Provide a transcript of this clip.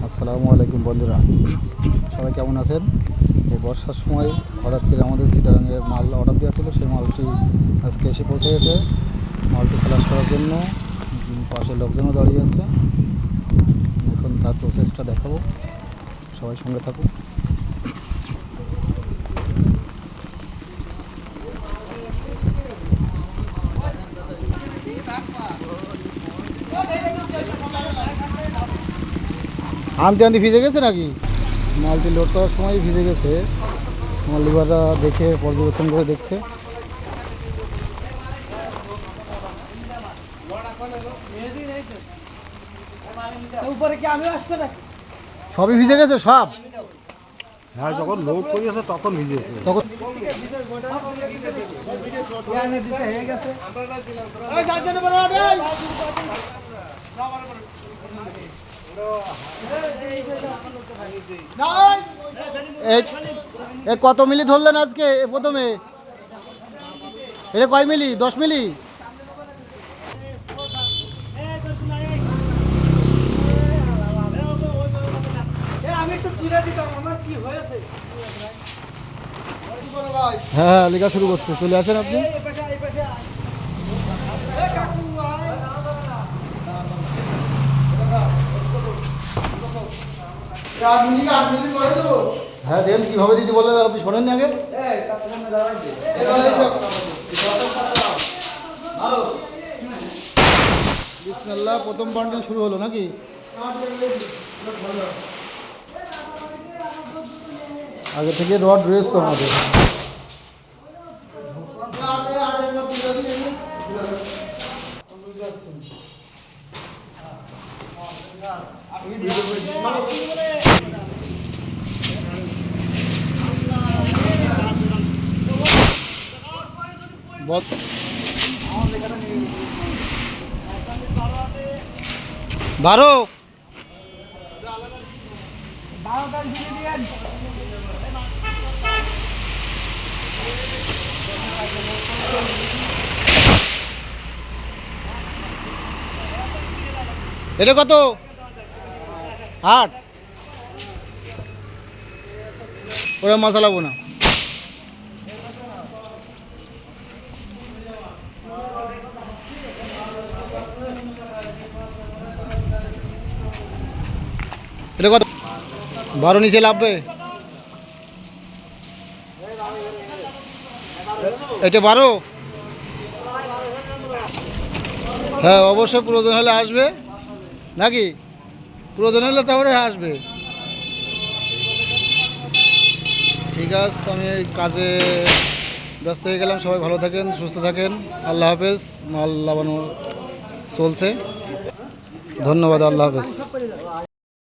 আসসালামু আলাইকুম বন্ধুরা, সবাই কেমন আছেন? এই বর্ষার সময় হঠাৎ করে আমাদের চিটাগাংয়ের মাল অর্ডার দেওয়া ছিল, সেই মালটি আজকে এসে পৌঁছে গেছে। মালটি খালাস করার জন্য পাশে লোকজনও দাঁড়িয়ে আছে। এখন তার প্রসেসটা দেখাবো, সবাই সঙ্গে থাকুন। আনতে আনতে ভিজে গেছে নাকি? মালটি লোড করার সময় ভিজে গেছে। মাল লিভাররা দেখে পর্যবেক্ষণ করে দেখছে। সবই ভিজে গেছে সব। হ্যাঁ, যখন লোড করিয়েছে তখন ভিজেছে। তখন কত মিলি ধরলেন আজকে প্রথমে? এটা কয় মিলি? 10 মিলি? হ্যাঁ, লেখা শুরু করছে। চলে আসেন আপনি। হ্যাঁ দেন, কীভাবে দিতে বললেন আপনি শোনেননি আগে? বিসমিল্লাহ, প্রথম বান্ডেল শুরু হলো নাকি? আগে থেকে রড রয়েছে তো আমাদের। বারো এটা কত? 8। ওরা মশালাবো না। এটা কত? 12 নিচে লাভবে? এটা 12? হ্যাঁ, অবশ্যই প্রয়োজন হলে আসবে নাকি? প্রয়োজন হলে তারপরে আসবে। ঠিক আছে, আমি কাজে ব্যস্ত হয়ে গেলাম। সবাই ভালো থাকেন, সুস্থ থাকেন। আল্লাহ হাফেজ। মাল লাগানো চলছে। ধন্যবাদ। আল্লাহ হাফেজ।